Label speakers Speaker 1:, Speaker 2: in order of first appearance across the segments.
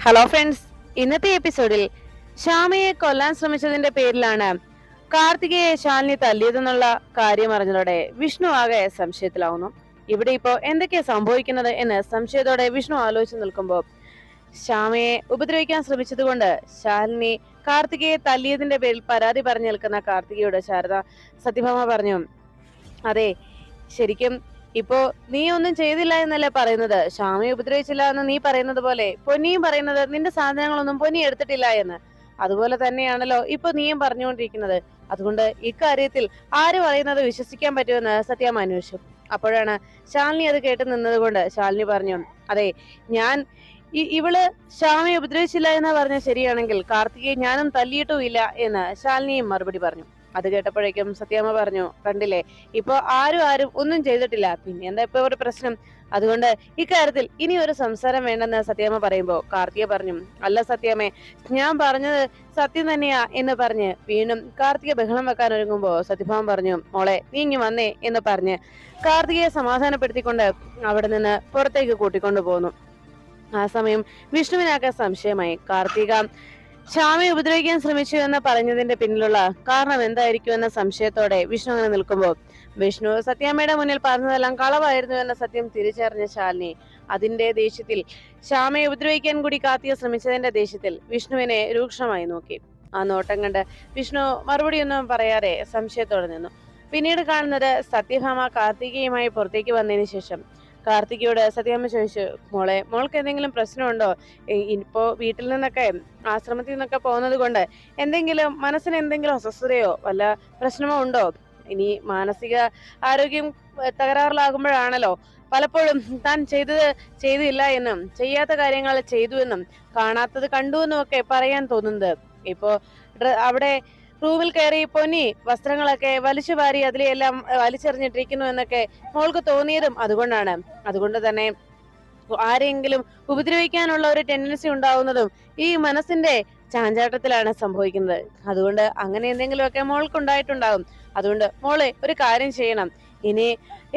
Speaker 1: Hello friends, ഇന്നത്തെ എപ്പിസോഡിൽ ശ്യാമയെ കൊല്ലാൻ ശ്രമിച്ചതിന്റെ പേരിലാണ് കാർത്തികയെ ശാലിനി തല്ലിയതെന്നുള്ള കാര്യം അറിഞ്ഞതോടെ വിഷ്ണു ആകെ സംശയത്തിലാവുന്നു. ഇവിടെ ഇപ്പോ എന്തൊക്കെയാ സംഭവിക്കുന്നത് എന്ന് സംശയത്തോടെ വിഷ്ണു ആലോചിച്ച് നിൽക്കുമ്പോൾ ശ്യാമയെ ഉപദ്രവിക്കാൻ ശ്രമിച്ചത് കൊണ്ട് ശാലിനി കാർത്തികയെ തല്ലിയതിന്റെ പേരിൽ പരാതി പറഞ്ഞു നിൽക്കുന്ന കാർത്തികയോട് ശാരദ സത്യഭാമ പറഞ്ഞു, അതെ, ശരിക്കും ഇപ്പോ നീ ഒന്നും ചെയ്തില്ല എന്നല്ലേ പറയുന്നത്. ശ്യാമയെ ഉപദ്രവിച്ചില്ല എന്ന് നീ പറയുന്നത് പോലെ പൊന്നിയും പറയുന്നത് നിന്റെ സാധനങ്ങളൊന്നും പൊന്നി എടുത്തിട്ടില്ല എന്ന്. അതുപോലെ തന്നെയാണല്ലോ ഇപ്പൊ നീയും പറഞ്ഞുകൊണ്ടിരിക്കുന്നത്. അതുകൊണ്ട് ഇക്കാര്യത്തിൽ ആര് പറയുന്നത് വിശ്വസിക്കാൻ പറ്റുമെന്ന് സത്യം അന്വേഷിച്ചു. അപ്പോഴാണ് ശാലിനി അത് കേട്ട് നിന്നത് കൊണ്ട് ശാലിനി പറഞ്ഞു, അതെ, ഞാൻ ഇവള് ശ്യാമയെ ഉപദ്രവിച്ചില്ല എന്ന് പറഞ്ഞ ശരിയാണെങ്കിൽ കാർത്തികയെ ഞാനും തല്ലിയിട്ടും ഇല്ല എന്ന് ശാലിനിയും മറുപടി പറഞ്ഞു. അത് കേട്ടപ്പോഴേക്കും സത്യാമ്മ പറഞ്ഞു, കണ്ടില്ലേ, ഇപ്പൊ ആരും ഒന്നും ചെയ്തിട്ടില്ല, പിന്നെ എന്താ ഇപ്പൊ ഒരു പ്രശ്നം? അതുകൊണ്ട് ഇക്കാര്യത്തിൽ ഇനി ഒരു സംസാരം വേണ്ടെന്ന് സത്യാമ്മ പറയുമ്പോ കാർത്തിക പറഞ്ഞു, അല്ല സത്യാമ്മേ, ഞാൻ പറഞ്ഞത് സത്യം തന്നെയാ എന്ന് പറഞ്ഞ് വീണ്ടും കാർത്തിക ബഹളം വെക്കാൻ ഒരുങ്ങുമ്പോ സത്യഭാമ പറഞ്ഞു, മോളെ നീ ഇങ്ങ് വന്നേ എന്ന് പറഞ്ഞ് കാർത്തികയെ സമാധാനപ്പെടുത്തിക്കൊണ്ട് അവിടെ നിന്ന് പുറത്തേക്ക് കൂട്ടിക്കൊണ്ടു പോന്നു. ആ സമയം വിഷ്ണുവിനാകെ സംശയമായി. കാർത്തിക ശ്യാമയെ ഉപദ്രവിക്കാൻ ശ്രമിച്ചു എന്ന് പറഞ്ഞതിന്റെ പിന്നിലുള്ള കാരണം എന്തായിരിക്കും എന്ന സംശയത്തോടെ വിഷ്ണു അങ്ങനെ നിൽക്കുമ്പോൾ വിഷ്ണു സത്യാമ്മയുടെ മുന്നിൽ പറഞ്ഞതെല്ലാം കളവായിരുന്നു എന്ന സത്യം തിരിച്ചറിഞ്ഞ ശാലിനി അതിന്റെ ദേഷ്യത്തിൽ ശ്യാമയെ ഉപദ്രവിക്കാൻ കൂടി കാർത്തിക ശ്രമിച്ചതിന്റെ ദേഷ്യത്തിൽ വിഷ്ണുവിനെ രൂക്ഷമായി നോക്കി. ആ നോട്ടം കണ്ട് വിഷ്ണു മറുപടിയൊന്നും പറയാതെ സംശയത്തോടെ നിന്നു. പിന്നീട് കാണുന്നത് സത്യഭാമ കാർത്തികയുമായി പുറത്തേക്ക് വന്നതിന് ശേഷം കാർത്തികയോട് സത്യാമ്മ ചോദിച്ചു, മോൾക്ക് എന്തെങ്കിലും പ്രശ്നമുണ്ടോ? ഇപ്പോ വീട്ടിൽ നിന്നൊക്കെ ആശ്രമത്തിൽ നിന്നൊക്കെ പോകുന്നത് കൊണ്ട് എന്തെങ്കിലും മനസ്സിന് എന്തെങ്കിലും അസ്വസ്ഥതയോ വല്ല പ്രശ്നമോ ഉണ്ടോ? ഇനി മാനസിക ആരോഗ്യം തകരാറിലാകുമ്പോഴാണല്ലോ പലപ്പോഴും താൻ ചെയ്തില്ല എന്നും ചെയ്യാത്ത കാര്യങ്ങൾ ചെയ്തു എന്നും കാണാത്തത് കണ്ടു എന്നും ഒക്കെ പറയാൻ തോന്നുന്നത്. ഇപ്പോ അവിടെ റൂമിൽ കയറി പൊന്നി വസ്ത്രങ്ങളൊക്കെ വലിച്ചു വാരി അതിലെല്ലാം വലിച്ചെറിഞ്ഞിട്ടിരിക്കുന്നു എന്നൊക്കെ മോൾക്ക് തോന്നിയതും അതുകൊണ്ടാണ്. അതുകൊണ്ട് തന്നെ ആരെങ്കിലും ഉപദ്രവിക്കാനുള്ള ഒരു ടെൻഡൻസി ഉണ്ടാവുന്നതും ഈ മനസ്സിന്റെ ചാഞ്ചാട്ടത്തിലാണ് സംഭവിക്കുന്നത്. അതുകൊണ്ട് അങ്ങനെ എന്തെങ്കിലുമൊക്കെ മോൾക്ക് ഉണ്ടായിട്ടുണ്ടാകും. അതുകൊണ്ട് മോളെ ഒരു കാര്യം ചെയ്യണം, ഇനി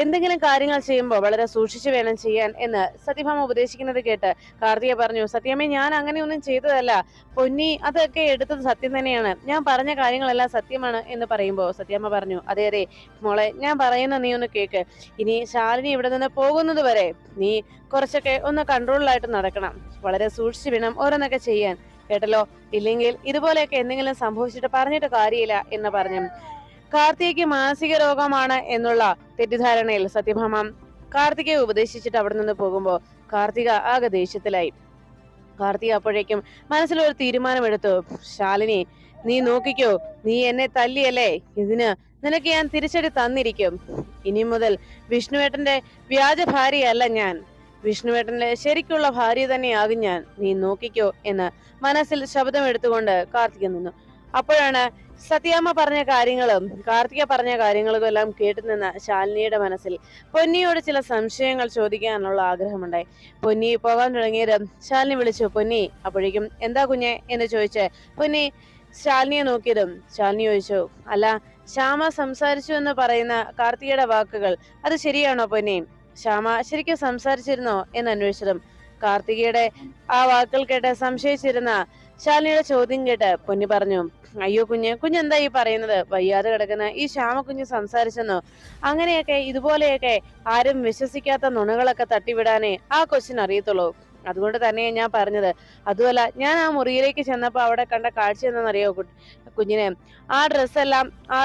Speaker 1: എന്തെങ്കിലും കാര്യങ്ങൾ ചെയ്യുമ്പോൾ വളരെ സൂക്ഷിച്ചു വേണം ചെയ്യാൻ എന്ന് സത്യഭാമ ഉപദേശിക്കുന്നത് കേട്ട് കാർത്തിക പറഞ്ഞു, സത്യമേ, ഞാൻ അങ്ങനെയൊന്നും ചെയ്തതല്ല, പൊന്നി അതൊക്കെ എടുത്തത് സത്യം തന്നെയാണ്, ഞാൻ പറഞ്ഞ കാര്യങ്ങളെല്ലാം സത്യമാണ് എന്ന് പറയുമ്പോൾ സത്യമ്മ പറഞ്ഞു, അതെ അതെ മോളെ, ഞാൻ പറയുന്ന നീ ഒന്ന് കേക്ക്. ഇനി ശാലിനി ഇവിടെ നിന്ന് പോകുന്നത് വരെ നീ കുറച്ചൊക്കെ ഒന്ന് കൺട്രോളിലായിട്ട് നടക്കണം, വളരെ സൂക്ഷിച്ചു വേണം ഓരോന്നൊക്കെ ചെയ്യാൻ, കേട്ടല്ലോ, ഇല്ലെങ്കിൽ ഇതുപോലെയൊക്കെ എന്തെങ്കിലും സംഭവിച്ചിട്ട് പറഞ്ഞിട്ട് കാര്യമില്ല എന്ന് പറഞ്ഞു. കാർത്തികയ്ക്ക് മാനസിക രോഗമാണ് എന്നുള്ള തെറ്റിദ്ധാരണയിൽ സത്യഭാമ കാർത്തികയെ ഉപദേശിച്ചിട്ട് അവിടെ നിന്ന് പോകുമ്പോ കാർത്തിക ആകെ ദേഷ്യത്തിലായി. കാർത്തിക അപ്പോഴേക്കും മനസ്സിലൊരു തീരുമാനമെടുത്തു, ശാലിനി, നീ നോക്കിക്കോ, നീ എന്നെ തല്ലിയല്ലേ, ഇതിന് നിനക്ക് ഞാൻ തിരിച്ചടി തന്നിരിക്കും. ഇനി മുതൽ വിഷ്ണുവേട്ടന്റെ വ്യാജ ഭാര്യയല്ല ഞാൻ, വിഷ്ണുവേട്ടന്റെ ശരിക്കുള്ള ഭാര്യ തന്നെയാകും ഞാൻ, നീ നോക്കിക്കോ എന്ന് മനസ്സിൽ ശബ്ദമെടുത്തുകൊണ്ട് കാർത്തിക നിന്നു. അപ്പോഴാണ് സത്യാമ്മ പറഞ്ഞ കാര്യങ്ങളും കാർത്തിക പറഞ്ഞ കാര്യങ്ങളും എല്ലാം കേട്ടുനിന്ന ശാലിനിയുടെ മനസ്സിൽ പൊന്നിയോട് ചില സംശയങ്ങൾ ചോദിക്കാനുള്ള ആഗ്രഹമുണ്ടായി. പൊന്നി പോകാൻ തുടങ്ങിയത് ശാലിനി വിളിച്ചു, പൊന്നി. അപ്പോഴേക്കും എന്താ കുഞ്ഞെ എന്ന് ചോദിച്ച് പൊന്നി ശാലിനിയെ നോക്കിയതും ശാലിനി ചോദിച്ചു, അല്ല, ശ്യാമ സംസാരിച്ചു എന്ന് പറയുന്ന കാർത്തികയുടെ വാക്കുകൾ അത് ശരിയാണോ പൊന്നി? ശ്യാമ ശരിക്കും സംസാരിച്ചിരുന്നോ എന്ന് അന്വേഷിച്ചതും കാർത്തികയുടെ ആ വാക്കുകൾ കേട്ട് സംശയിച്ചിരുന്ന ശാലിനിയുടെ ചോദ്യം കേട്ട് പൊന്നി പറഞ്ഞു, അയ്യോ കുഞ്ഞെന്താ ഈ പറയുന്നത്? വയ്യാതെ കിടക്കുന്ന ഈ ശ്യാമക്കുഞ്ഞ് സംസാരിച്ചെന്നോ? അങ്ങനെയൊക്കെ ഇതുപോലെയൊക്കെ ആരും വിശ്വസിക്കാത്ത നുണകളൊക്കെ തട്ടിവിടാനേ ആ കൊച്ചിന് അറിയത്തുള്ളൂ. അതുകൊണ്ട് തന്നെ ഞാൻ പറഞ്ഞത്. അതുമല്ല, ഞാൻ ആ മുറിയിലേക്ക് ചെന്നപ്പോ അവിടെ കണ്ട കാഴ്ച എന്താണെന്നറിയോ കുഞ്ഞിനെ? ആ ഡ്രസ്സെല്ലാം ആ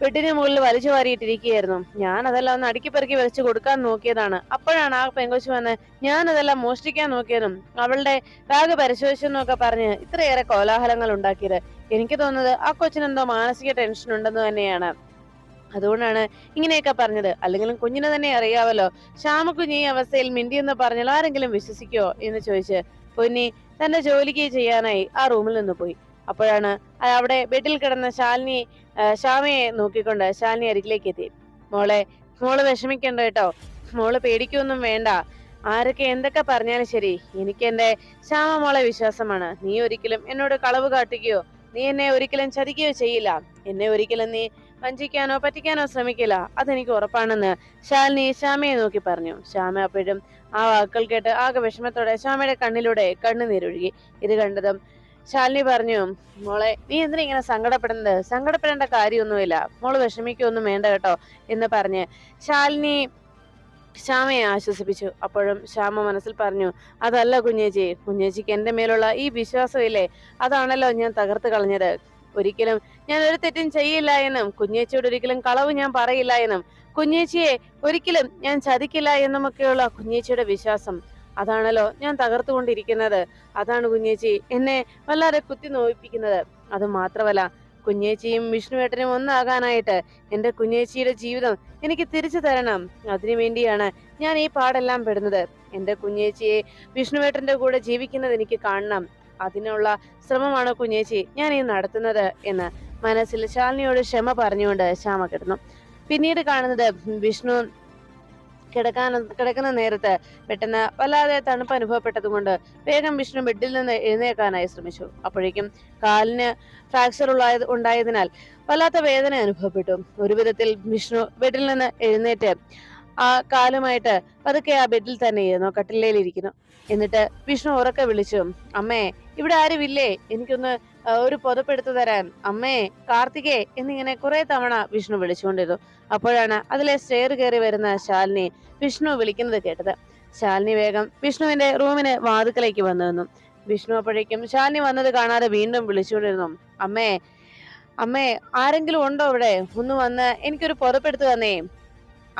Speaker 1: ബെഡിന് മുകളിൽ വലിച്ചു വാരിയിട്ടിരിക്കുകയായിരുന്നു. ഞാൻ അതെല്ലാം ഒന്ന് അടുക്കി പെറുക്കി വെച്ച് കൊടുക്കാൻ നോക്കിയതാണ്. അപ്പോഴാണ് ആ പെങ്കൊച്ചു വന്ന് ഞാൻ അതെല്ലാം മോഷ്ടിക്കാൻ നോക്കിയതും അവളുടെ ബാഗ് പരിശോധിച്ചെന്നൊക്കെ പറഞ്ഞ് ഇത്രയേറെ കോലാഹലങ്ങൾ ഉണ്ടാക്കിയത്. എനിക്ക് തോന്നുന്നത് ആ കൊച്ചിനെന്തോ മാനസിക ടെൻഷൻ ഉണ്ടെന്ന് തന്നെയാണ്. അതുകൊണ്ടാണ് ഇങ്ങനെയൊക്കെ പറഞ്ഞത്. അല്ലെങ്കിലും കുഞ്ഞിനെ തന്നെ അറിയാവല്ലോ, ശ്യാമക്കുഞ്ഞ് ഈ അവസ്ഥയിൽ മിണ്ടിയെന്ന് പറഞ്ഞാൽ ആരെങ്കിലും വിശ്വസിക്കോ എന്ന് ചോദിച്ച് പൊന്നി തന്റെ ജോലിക്ക് ചെയ്യാനായി ആ റൂമിൽ നിന്ന് പോയി. അപ്പോഴാണ് അവിടെ ബെഡിൽ കിടന്ന ശ്യാമയെ നോക്കിക്കൊണ്ട് ശാലിനി അരികിലേക്ക് എത്തി. മോള് വിഷമിക്കണ്ട കേട്ടോ, മോള് പേടിക്കൊന്നും വേണ്ട, ആരൊക്കെ എന്തൊക്കെ പറഞ്ഞാലും ശരി, എനിക്ക് എന്റെ ശ്യാമ മോളെ വിശ്വാസമാണ്. നീ ഒരിക്കലും എന്നോട് കളവ് കാട്ടുകയോ നീ എന്നെ ഒരിക്കലും ചതിക്കുകയോ ചെയ്യില്ല, എന്നെ ഒരിക്കലും നീ വഞ്ചിക്കാനോ പറ്റിക്കാനോ ശ്രമിക്കില്ല, അതെനിക്ക് ഉറപ്പാണെന്ന് ശാലിനി ശ്യാമയെ നോക്കി പറഞ്ഞു. ശ്യാമ അപ്പോഴും ആ വാക്കുകൾ കേട്ട് ആകെ വിഷമത്തോടെ ശ്യാമയുടെ കണ്ണിലൂടെ കണ്ണുനീരൊഴുകി. ഇത് കണ്ടതും ശാലിനി പറഞ്ഞു, മോളെ നീ എന്തിനാ ഇങ്ങനെ സങ്കടപ്പെടുന്നത്? സങ്കടപ്പെടേണ്ട കാര്യമൊന്നുമില്ല, മോള് വിഷമിക്കൊന്നും വേണ്ട കേട്ടോ എന്ന് പറഞ്ഞ് ശാലിനി ശ്യാമയെ ആശ്വസിപ്പിച്ചു. അപ്പോഴും ശ്യാമ മനസ്സിൽ പറഞ്ഞു, അതല്ല കുഞ്ഞേച്ചി, കുഞ്ഞേച്ചിക്ക് എന്റെ മേലുള്ള ഈ വിശ്വാസമില്ലേ, അതാണല്ലോ ഞാൻ തകർത്ത് കളഞ്ഞത്. ഒരിക്കലും ഞാൻ ഒരു തെറ്റും ചെയ്യില്ല എന്നും കുഞ്ഞേച്ചിയോട് ഒരിക്കലും കളവ് ഞാൻ പറയില്ല എന്നും കുഞ്ഞേച്ചിയെ ഒരിക്കലും ഞാൻ ചതിക്കില്ല എന്നുമൊക്കെയുള്ള കുഞ്ഞേച്ചിയുടെ വിശ്വാസം, അതാണല്ലോ ഞാൻ തകർത്തുകൊണ്ടിരിക്കുന്നത്. അതാണ് കുഞ്ഞേച്ചി എന്നെ വല്ലാതെ കുത്തി നോവിപ്പിക്കുന്നത്. അത് മാത്രമല്ല, കുഞ്ഞേച്ചിയും വിഷ്ണുവേട്ടനും ഒന്നാകാനായിട്ട് എന്റെ കുഞ്ഞേച്ചിയുടെ ജീവിതം എനിക്ക് തിരിച്ചു തരണം. അതിനു വേണ്ടിയാണ് ഞാൻ ഈ പാടെല്ലാം പെടുന്നത്. എന്റെ കുഞ്ഞേച്ചിയെ വിഷ്ണുവേട്ടന്റെ കൂടെ ജീവിക്കുന്നത് എനിക്ക് കാണണം. അതിനുള്ള ശ്രമമാണ് കുഞ്ഞേച്ചി ഞാൻ ഈ നടത്തുന്നത് എന്ന് മനസ്സിൽ ശാലിനിയോട് ക്ഷമ പറഞ്ഞുകൊണ്ട് ശ്യാമ കിടന്നു. പിന്നീട് കാണുന്നത് വിഷ്ണു കിടക്കുന്ന നേരത്ത് പെട്ടെന്ന് വല്ലാതെ തണുപ്പ് അനുഭവപ്പെട്ടതുകൊണ്ട് വേഗം വിഷ്ണു ബെഡിൽ നിന്ന് എഴുന്നേൽക്കാനായി ശ്രമിച്ചു. അപ്പോഴേക്കും കാലിന് ഫ്രാക്ചർ ഉണ്ടായതിനാൽ വല്ലാത്ത വേദന അനുഭവപ്പെട്ടു. ഒരു വിധത്തിൽ വിഷ്ണു ബെഡിൽ നിന്ന് എഴുന്നേറ്റ് ആ കാലുമായിട്ട് പതുക്കെ ആ ബെഡിൽ തന്നെ ഇരുന്നു, കട്ടിലേലിരിക്കുന്നു. എന്നിട്ട് വിഷ്ണു ഉറക്കെ വിളിച്ചു, അമ്മേ ഇവിടെ ആരുമില്ലേ, എനിക്കൊന്ന് ഒരു പുതപ്പെടുത്തു തരാൻ, അമ്മേ കാർത്തികേ എന്നിങ്ങനെ കുറെ തവണ വിഷ്ണു വിളിച്ചുകൊണ്ടിരുന്നു. അപ്പോഴാണ് അതിലെ സ്റ്റെയർ കയറി വരുന്ന ശാലിനി വിഷ്ണു വിളിക്കുന്നത് കേട്ടത്. ശാലിനി വേഗം വിഷ്ണുവിന്റെ റൂമിന് വാതുക്കലേക്ക് വന്നു നിന്നു. വിഷ്ണു അപ്പോഴേക്കും ശാലിനി വന്നത് കാണാതെ വീണ്ടും വിളിച്ചുകൊണ്ടിരുന്നു, അമ്മേ അമ്മേ ആരെങ്കിലും ഉണ്ടോ ഇവിടെ, ഒന്ന് വന്ന് എനിക്കൊരു പുതപ്പെടുത്തു തന്നേ,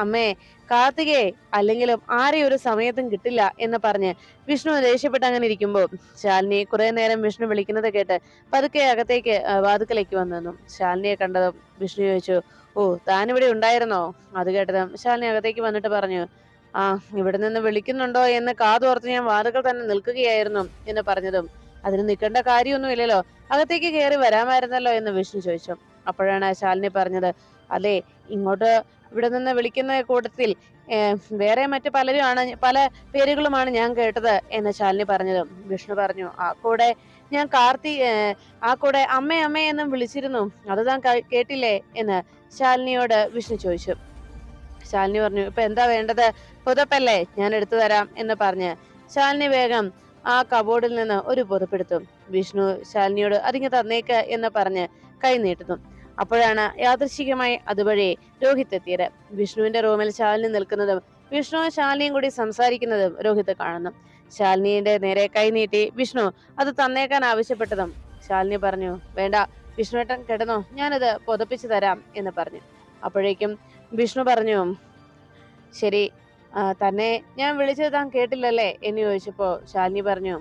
Speaker 1: അമ്മേ കാർത്തികേ, അല്ലെങ്കിലും ആരെയും ഒരു സമയത്തും കിട്ടില്ല എന്ന് പറഞ്ഞ് വിഷ്ണു ദേഷ്യപ്പെട്ട് അങ്ങനെ ഇരിക്കുമ്പോൾ ശാലിനി കുറെ നേരം വിഷ്ണു വിളിക്കുന്നത് കേട്ട് പതുക്കെ അകത്തേക്ക് വാതുക്കലേക്ക് വന്നു. ശാലിനിയെ കണ്ടതും വിഷ്ണു ചോദിച്ചു, ഓ താനിവിടെ ഉണ്ടായിരുന്നോ? അത് കേട്ടതും ശാലിനി അകത്തേക്ക് വന്നിട്ട് പറഞ്ഞു, ആ ഇവിടെ നിന്ന് വിളിക്കുന്നുണ്ടോ എന്ന് കാതോർത്ത് ഞാൻ വാതുക്കൽ തന്നെ നിൽക്കുകയായിരുന്നു എന്ന് പറഞ്ഞതും, അതിന് നിൽക്കേണ്ട കാര്യമൊന്നുമില്ലല്ലോ, അകത്തേക്ക് കയറി വരാമായിരുന്നല്ലോ എന്ന് വിഷ്ണു ചോദിച്ചു. അപ്പോഴാണ് ശാലിനി പറഞ്ഞത്, അതെ ഇങ്ങോട്ട് ഇവിടെ നിന്ന് വിളിക്കുന്ന കൂട്ടത്തിൽ വേറെ മറ്റു പല പേരുകളുമാണ് ഞാൻ കേട്ടത് എന്ന് ശാലിനി പറഞ്ഞത്. വിഷ്ണു പറഞ്ഞു, ആ കൂടെ അമ്മേ അമ്മേ എന്നും വിളിച്ചിരുന്നു, അത് താൻ കേട്ടില്ലേ എന്ന് ശാലിനിയോട് വിഷ്ണു ചോദിച്ചു. ശാലിനി പറഞ്ഞു, ഇപ്പൊ എന്താ വേണ്ടത്? പുതപ്പല്ലേ, ഞാൻ എടുത്തു തരാം എന്ന് പറഞ്ഞ് ശാലിനി വേഗം ആ കബോർഡിൽ നിന്ന് ഒരു പുതപ്പെടുത്തു. വിഷ്ണു ശാലിനിയോട് അതിങ്ങ് തന്നേക്ക് എന്ന് പറഞ്ഞ് കൈ നീട്ടുന്നു. അപ്പോഴാണ് യാദൃശ്ചികമായി അതുവഴി രോഹിത് എത്തിയത്. വിഷ്ണുവിന്റെ റൂമിൽ ശാലിനി നിൽക്കുന്നതും വിഷ്ണുവും ശാലിനിയും കൂടി സംസാരിക്കുന്നതും രോഹിത് കാണുന്നു. ശാലിനിയുടെ നേരെ കൈനീട്ടി വിഷ്ണു അത് തന്നേക്കാൻ ആവശ്യപ്പെട്ടതും ശാലിനി പറഞ്ഞു, വേണ്ട വിഷ്ണുവേട്ടൻ കിടന്നോ, ഞാനത് പുതപ്പിച്ചു തരാം എന്ന് പറഞ്ഞു. അപ്പോഴേക്കും വിഷ്ണു പറഞ്ഞു, ശരി, തന്നെ ഞാൻ വിളിച്ചത് താൻ കേട്ടില്ലല്ലേ എന്ന് ചോദിച്ചപ്പോ ശാലിനി പറഞ്ഞു,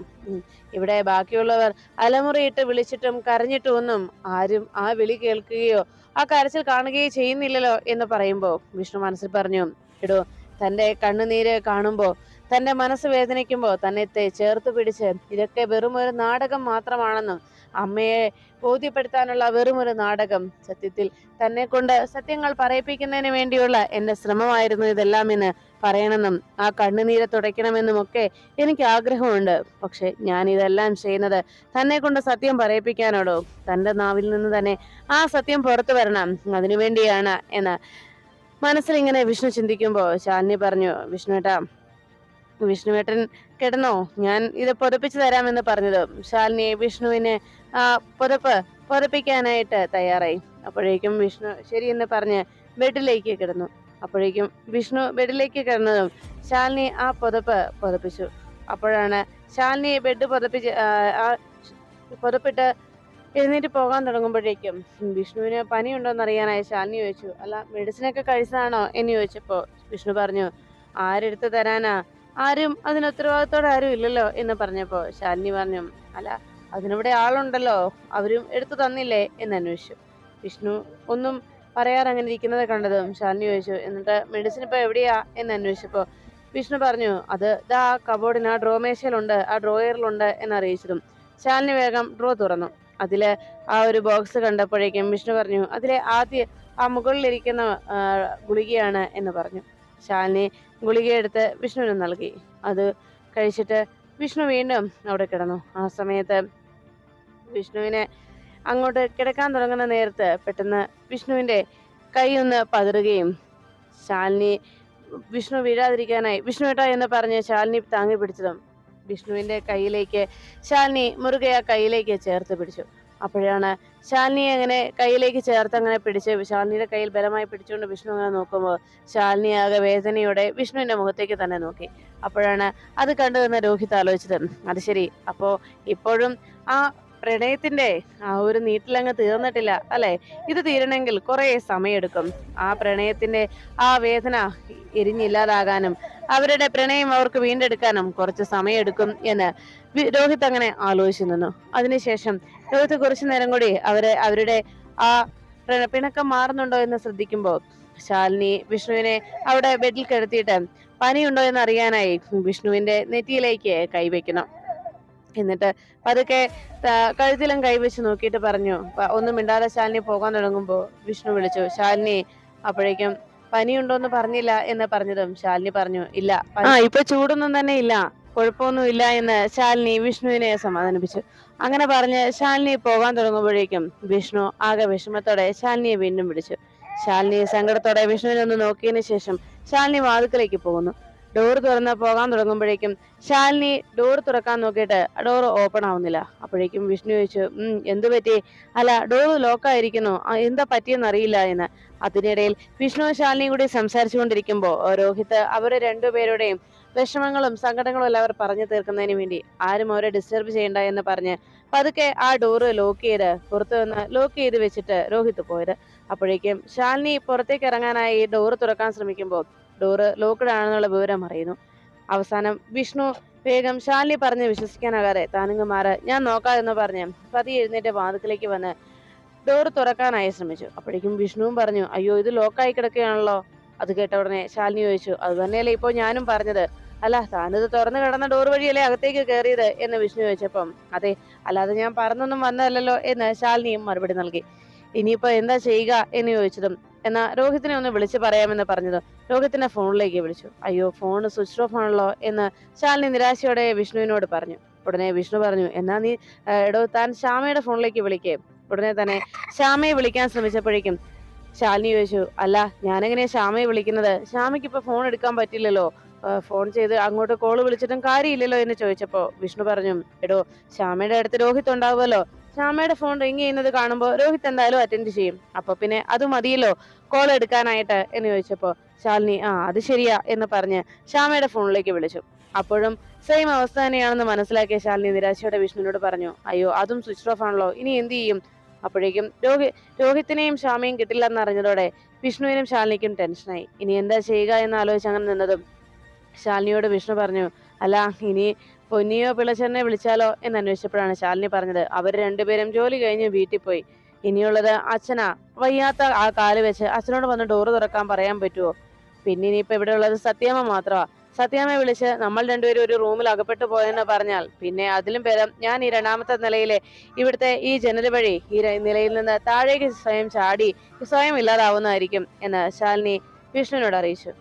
Speaker 1: ഇവിടെ ബാക്കിയുള്ളവർ അലമുറയിട്ട് വിളിച്ചിട്ടും കരഞ്ഞിട്ടും ഒന്നും ആരും ആ വിളി കേൾക്കുകയോ ആ കരച്ചിൽ കാണുകയോ ചെയ്യുന്നില്ലല്ലോ എന്ന് പറയുമ്പോ വിഷ്ണു മനസ്സിൽ പറഞ്ഞു, എടോ തന്റെ കണ്ണുനീര് കാണുമ്പോ തന്റെ മനസ്സ് വേദനിക്കുമ്പോ തന്നെ ചേർത്ത് പിടിച്ച് ഇതൊക്കെ വെറും ഒരു നാടകം മാത്രമാണെന്നും അമ്മയെ ബോധ്യപ്പെടുത്താനുള്ള വെറുമൊരു നാടകം, സത്യത്തിൽ തന്നെ കൊണ്ട് സത്യങ്ങൾ പറയിപ്പിക്കുന്നതിന് വേണ്ടിയുള്ള എന്റെ ശ്രമമായിരുന്നു ഇതെല്ലാം എന്ന് പറയണമെന്നും ആ കണ്ണുനീരെ തുടയ്ക്കണമെന്നും ഒക്കെ എനിക്ക് ആഗ്രഹമുണ്ട്. പക്ഷെ ഞാൻ ഇതെല്ലാം ചെയ്യുന്നത് തന്നെ കൊണ്ട് സത്യം പറയിപ്പിക്കാനോടോ? തന്റെ നാവിൽ നിന്ന് തന്നെ ആ സത്യം പുറത്തു വരണം, അതിനുവേണ്ടിയാണ് എന്ന് മനസ്സിൽ ഇങ്ങനെ വിഷ്ണു ചിന്തിക്കുമ്പോ ശാലിനി പറഞ്ഞു, വിഷ്ണുവേട്ടൻ കിടന്നോ, ഞാൻ ഇത് പുതപ്പിച്ചു തരാമെന്ന് പറഞ്ഞത് ശാലിനി വിഷ്ണുവിനെ ആ പുതപ്പിക്കാനായിട്ട് തയ്യാറായി. അപ്പോഴേക്കും വിഷ്ണു ശരിയെന്ന് പറഞ്ഞ് ബെഡിലേക്ക് കിടന്നു. അപ്പോഴേക്കും വിഷ്ണു ബെഡിലേക്ക് കിടന്നതും ശാലിനി ആ പുതപ്പിച്ചു. അപ്പോഴാണ് ശാലിനി ബെഡ് പുതപ്പിട്ട് എഴുന്നേറ്റ് പോകാൻ തുടങ്ങുമ്പോഴേക്കും വിഷ്ണുവിന് പനിയുണ്ടോന്ന് അറിയാനായി ശാലിനി ചോദിച്ചു, അല്ല മെഡിസിനൊക്കെ കഴിച്ചതാണോ എന്ന് ചോദിച്ചപ്പോ വിഷ്ണു പറഞ്ഞു, ആരെടുത്ത് തരാനാ, ആരും അതിന് ഉത്തരവാദിത്തോടെ ആരും ഇല്ലല്ലോ എന്ന് പറഞ്ഞപ്പോ ശാലിനി പറഞ്ഞു, അല്ല അതിനിവിടെ ആളുണ്ടല്ലോ, അവരും എടുത്തു തന്നില്ലേ എന്ന് അന്വേഷിച്ചു. വിഷ്ണു ഒന്നും പറയാറ് അങ്ങനെ ഇരിക്കുന്നത് കണ്ടതും ശാലിനി ചോദിച്ചു, എന്നിട്ട് മെഡിസിൻ ഇപ്പൊ എവിടെയാ എന്ന് അന്വേഷിച്ചപ്പോ വിഷ്ണു പറഞ്ഞു, അത് ആ കബോർഡിന് ആ ഡ്രോമേശയിലുണ്ട്, ആ ഡ്രോയറിലുണ്ട് എന്ന് അറിയിച്ചതും ശാലിനി വേഗം ഡ്രോ തുറന്നു. അതില് ആ ഒരു ബോക്സ് കണ്ടപ്പോഴേക്കും വിഷ്ണു പറഞ്ഞു, അതിലെ ആ മുകളിലിരിക്കുന്ന ഗുളികയാണ് എന്ന് പറഞ്ഞു. ശാലിനി ഗുളികയെടുത്ത് വിഷ്ണുവിന് നൽകി. അത് കഴിച്ചിട്ട് വിഷ്ണു വീണ്ടും അവിടെ കിടന്നു. ആ സമയത്ത് വിഷ്ണുവിനെ അങ്ങോട്ട് കിടക്കാൻ തുടങ്ങുന്ന നേരത്ത് പെട്ടെന്ന് വിഷ്ണുവിന്റെ കൈ ഒന്ന് പതറുകയും ശാലിനി വിഷ്ണു വീഴാതിരിക്കാനായി വിഷ്ണുവേട്ടാ എന്ന് പറഞ്ഞ് ശാലിനി താങ്ങി പിടിച്ചതും വിഷ്ണുവിന്റെ കയ്യിലേക്ക് ശാലിനി മുറുകെ ആ കയ്യിലേക്ക് ചേർത്ത് പിടിച്ചു. അപ്പോഴാണ് ശാലിനിയെ അങ്ങനെ കയ്യിലേക്ക് ചേർത്ത് അങ്ങനെ പിടിച്ച് ശാലിനിയുടെ കയ്യിൽ ബലമായി പിടിച്ചുകൊണ്ട് വിഷ്ണു അങ്ങനെ നോക്കുമ്പോൾ ശാലിനി ആകെ വേദനയോടെ വിഷ്ണുവിന്റെ മുഖത്തേക്ക് തന്നെ നോക്കി. അപ്പോഴാണ് അത് കണ്ടു നിന്ന് രോഹിത് ആലോചിച്ചത്, അത് ശരി, അപ്പോ ഇപ്പോഴും ആ പ്രണയത്തിന്റെ ആ ഒരു നീട്ടിലങ്ങ് തീർന്നിട്ടില്ല അല്ലെ? ഇത് തീരണമെങ്കിൽ കുറെ സമയമെടുക്കും. ആ പ്രണയത്തിന്റെ ആ വേദന എരിഞ്ഞില്ലാതാകാനും അവരുടെ പ്രണയം അവർക്ക് വീണ്ടെടുക്കാനും കുറച്ച് സമയമെടുക്കും എന്ന് രോഹിത് അങ്ങനെ ആലോചിച്ചു നിന്നു. അതിനുശേഷം രോഹിത് കുറച്ചു നേരം കൂടി അവരുടെ ആ പിണക്കം മാറുന്നുണ്ടോ എന്ന് ശ്രദ്ധിക്കുമ്പോൾ ശാലിനി വിഷ്ണുവിനെ അവിടെ ബെഡിൽ കിടത്തിയിട്ട് പനിയുണ്ടോ എന്ന് അറിയാനായി വിഷ്ണുവിന്റെ നെറ്റിയിലേക്ക് കൈവയ്ക്കണം. എന്നിട്ട് പതുക്കെ കഴുത്തിലും കൈവച്ച് നോക്കിയിട്ട് പറഞ്ഞു. ഒന്നും മിണ്ടാതെ ശാലിനി പോകാൻ തുടങ്ങുമ്പോ വിഷ്ണു വിളിച്ചു, ശാലിനി. അപ്പോഴേക്കും പനിയുണ്ടോന്ന് പറഞ്ഞില്ല എന്ന് പറഞ്ഞതും ശാലിനി പറഞ്ഞു, ഇല്ല, ഇപ്പൊ ചൂടൊന്നും തന്നെ ഇല്ല, കുഴപ്പമൊന്നും ഇല്ല എന്ന് ശാലിനി വിഷ്ണുവിനെ സമാധാനിപ്പിച്ചു. അങ്ങനെ പറഞ്ഞ് ശാലിനി പോകാൻ തുടങ്ങുമ്പോഴേക്കും വിഷ്ണു ആകെ വിഷമത്തോടെ ശാലിനിയെ വീണ്ടും വിളിച്ചു. ശാലിനി സങ്കടത്തോടെ വിഷ്ണുവിനെ ഒന്ന് നോക്കിയതിനു ശേഷം ശാലിനി വാതിക്കലേക്ക് പോകുന്നു. ഡോർ തുറന്ന് പോകാൻ തുടങ്ങുമ്പോഴേക്കും ശാലിനി ഡോർ തുറക്കാൻ നോക്കിയിട്ട് ഡോർ ഓപ്പൺ ആവുന്നില്ല. അപ്പോഴേക്കും വിഷ്ണു ചോദിച്ചു, എന്തു പറ്റി? അല്ല, ഡോർ ലോക്കായിരിക്കുന്നു, എന്താ പറ്റിയെന്ന് അറിയില്ല എന്ന്. അതിനിടയിൽ വിഷ്ണു ശാലിനിയും കൂടി സംസാരിച്ചുകൊണ്ടിരിക്കുമ്പോ രോഹിത് അവരെ രണ്ടുപേരുടെയും വിഷമങ്ങളും സങ്കടങ്ങളും എല്ലാം അവർ പറഞ്ഞു തീർക്കുന്നതിന് വേണ്ടി ആരും അവരെ ഡിസ്റ്റർബ് ചെയ്യണ്ട എന്ന് പറഞ്ഞ് പതുക്കെ ആ ഡോറ് ലോക്ക് ചെയ്ത് പുറത്തു നിന്ന് ലോക്ക് ചെയ്ത് വെച്ചിട്ട് രോഹിത് പോയത്. അപ്പോഴേക്കും ശാലിനി പുറത്തേക്ക് ഇറങ്ങാനായി ഡോറ് തുറക്കാൻ ശ്രമിക്കുമ്പോൾ ഡോറ് ലോക്ക്ഡ് ആണെന്നുള്ള വിവരം അറിയുന്നു. അവസാനം വിഷ്ണു വേഗം ശാലിനി പറഞ്ഞ് വിശ്വസിക്കാനാകാതെ താനങ്ങ് മാറ്, ഞാൻ നോക്കാതെന്ന് പറഞ്ഞ് പതിയെ എഴുന്നേറ്റ് വാതിക്കലേക്ക് വന്ന് ഡോറ് തുറക്കാനായി ശ്രമിച്ചു. അപ്പോഴേക്കും വിഷ്ണുവും പറഞ്ഞു, അയ്യോ, ഇത് ലോക്കായി കിടക്കുകയാണല്ലോ. അത് കേട്ട ഉടനെ ശാലിനി ചോദിച്ചു, അത് തന്നെയല്ലേ ഇപ്പോൾ ഞാനും പറഞ്ഞത്. അല്ല, താനിത് തുറന്നു കിടന്ന ഡോർ വഴിയല്ലേ അകത്തേക്ക് കയറിയത് എന്ന് വിഷ്ണു ചോദിച്ചപ്പം, അതെ, അല്ലാതെ ഞാൻ പറഞ്ഞൊന്നും വന്നതല്ലോ എന്ന് ശാലിനിയും മറുപടി നൽകി. ഇനിയിപ്പോ എന്താ ചെയ്യുക എന്ന് ചോദിച്ചതും എന്നാ രോഹിത്തിനെ ഒന്ന് വിളിച്ചു പറയാമെന്ന് പറഞ്ഞതും രോഹിത്തിനെ ഫോണിലേക്ക് വിളിച്ചു. അയ്യോ, ഫോൺ സ്വിച്ച് ഓഫ് ആണല്ലോ എന്ന് ശാലിനി നിരാശയോടെ വിഷ്ണുവിനോട് പറഞ്ഞു. ഉടനെ വിഷ്ണു പറഞ്ഞു, എന്നാ നീ എടോ താൻ ശ്യാമയുടെ ഫോണിലേക്ക് വിളിക്കേ. ഉടനെ തന്നെ ശ്യാമയെ വിളിക്കാൻ ശ്രമിച്ചപ്പോഴേക്കും ശാലിനി ചോദിച്ചു, അല്ല, ഞാനെങ്ങനെയാ ശ്യാമയെ വിളിക്കുന്നത്? ശ്യാമയ്ക്ക് ഇപ്പൊ ഫോൺ എടുക്കാൻ പറ്റില്ലല്ലോ, ഫോൺ ചെയ്ത് അങ്ങോട്ട് കോള് വിളിച്ചിട്ടും കാര്യമില്ലല്ലോ എന്ന് ചോദിച്ചപ്പോ വിഷ്ണു പറഞ്ഞു, എടോ, ശ്യാമയുടെ അടുത്ത് രോഹിത് ഉണ്ടാവുമല്ലോ, ശ്യാമയുടെ ഫോൺ റിങ് ചെയ്യുന്നത് കാണുമ്പോൾ രോഹിത് എന്തായാലും അറ്റൻഡ് ചെയ്യും, അപ്പൊ പിന്നെ അത് മതിയല്ലോ കോൾ എടുക്കാനായിട്ട് എന്ന് ചോദിച്ചപ്പോ ശാലിനി അത് ശരിയാ എന്ന് പറഞ്ഞ് ശ്യാമയുടെ ഫോണിലേക്ക് വിളിച്ചു. അപ്പോഴും സെയിം അവസ്ഥ തന്നെയാണെന്ന് മനസ്സിലാക്കിയ ശാലിനി നിരാശയോടെ വിഷ്ണുവിനോട് പറഞ്ഞു, അയ്യോ, അതും സ്വിച്ച് ഓഫ് ആണല്ലോ, ഇനി എന്ത് ചെയ്യും? അപ്പോഴേക്കും രോഹിത്തിനെയും ശ്യാമയും കിട്ടില്ലെന്ന് അറിഞ്ഞതോടെ വിഷ്ണുവിനും ശാലിനിക്കും ടെൻഷനായി. ഇനി എന്താ ചെയ്യുക എന്ന് ആലോചിച്ച് അങ്ങനെ നിന്നതും ശാലിനിയോട് വിഷ്ണു പറഞ്ഞു, അല്ല, ഇനി പൊന്നിയോ പിളച്ചറിനെ വിളിച്ചാലോ എന്ന് അന്വേഷിച്ചപ്പോഴാണ് ശാലിനി പറഞ്ഞത്, അവർ രണ്ടുപേരും ജോലി കഴിഞ്ഞ് വീട്ടിൽ പോയി. ഇനിയുള്ളത് അച്ഛനാ. വയ്യാത്ത ആ കാല് വെച്ച് അച്ഛനോട് വന്ന് ഡോറ് തുറക്കാൻ പറയാൻ പറ്റുമോ? പിന്നെ ഇനിയിപ്പോ ഇവിടെ ഉള്ളത് സത്യാമ്മ മാത്രമാ. സത്യാമ്മയെ വിളിച്ച് നമ്മൾ രണ്ടുപേരും ഒരു റൂമിൽ അകപ്പെട്ടു പോയെന്ന് പറഞ്ഞാൽ പിന്നെ അതിലും ഭേദം ഞാൻ ഈ രണ്ടാമത്തെ നിലയിലെ ഇവിടുത്തെ ഈ ജനൽ വഴി ഈ നിലയിൽ നിന്ന് താഴേക്ക് സ്വയം ചാടി സ്വയം ഇല്ലാതാവുന്നതായിരിക്കും എന്ന് ശാലിനി വിഷ്ണുവിനോട് അറിയിച്ചു.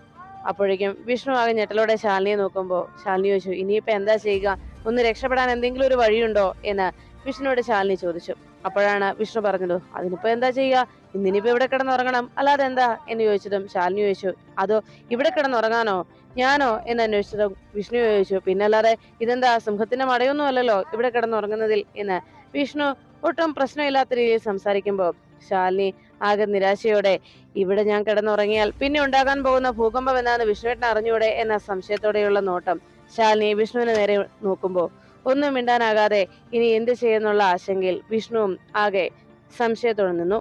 Speaker 1: അപ്പോഴേക്കും വിഷ്ണു ആകെ ഞെട്ടലോടെ ശാലിനിയെ നോക്കുമ്പോൾ ശാലിനി ചോദിച്ചു, ഇനിയിപ്പോ എന്താ ചെയ്യുക? ഒന്ന് രക്ഷപ്പെടാൻ എന്തെങ്കിലും ഒരു വഴിയുണ്ടോ എന്ന് വിഷ്ണുവോട് ശാലിനി ചോദിച്ചു. അപ്പോഴാണ് വിഷ്ണു പറഞ്ഞത്, അതിനിപ്പോ എന്താ ചെയ്യുക? ഇന്നിനിപ്പോ ഇവിടെ കിടന്നുറങ്ങണം, അല്ലാതെ എന്താ എന്ന് ചോദിച്ചതും ശാലിനി ചോദിച്ചു, അതോ ഇവിടെ കിടന്നുറങ്ങാനോ ഞാനോ എന്ന് അന്വേഷിച്ചതും വിഷ്ണു ചോദിച്ചു, പിന്നല്ലാതെ ഇതെന്താ സിംഹത്തിന്റെ മടയൊന്നും അല്ലല്ലോ ഇവിടെ കിടന്നുറങ്ങുന്നതിൽ എന്ന് വിഷ്ണു ഒട്ടും പ്രശ്നമില്ലാത്ത രീതിയിൽ സംസാരിക്കുമ്പോൾ ശാലിനി ആകെ നിരാശയോടെ, ഇവിടെ ഞാൻ കിടന്നുറങ്ങിയാൽ പിന്നെ ഉണ്ടാകാൻ പോകുന്ന ഭൂകമ്പം എന്നാണ് വിഷ്ണുവേട്ടൻ അറിഞ്ഞൂടെ എന്ന സംശയത്തോടെയുള്ള നോട്ടം ശാലിനി വിഷ്ണുവിന് നേരെ നോക്കുമ്പോൾ ഒന്നും മിണ്ടാനാകാതെ ഇനി എന്ത് ചെയ്യുന്നുള്ള ആശങ്കയിൽ വിഷ്ണുവും ആകെ സംശയത്തോടെ നിന്നു.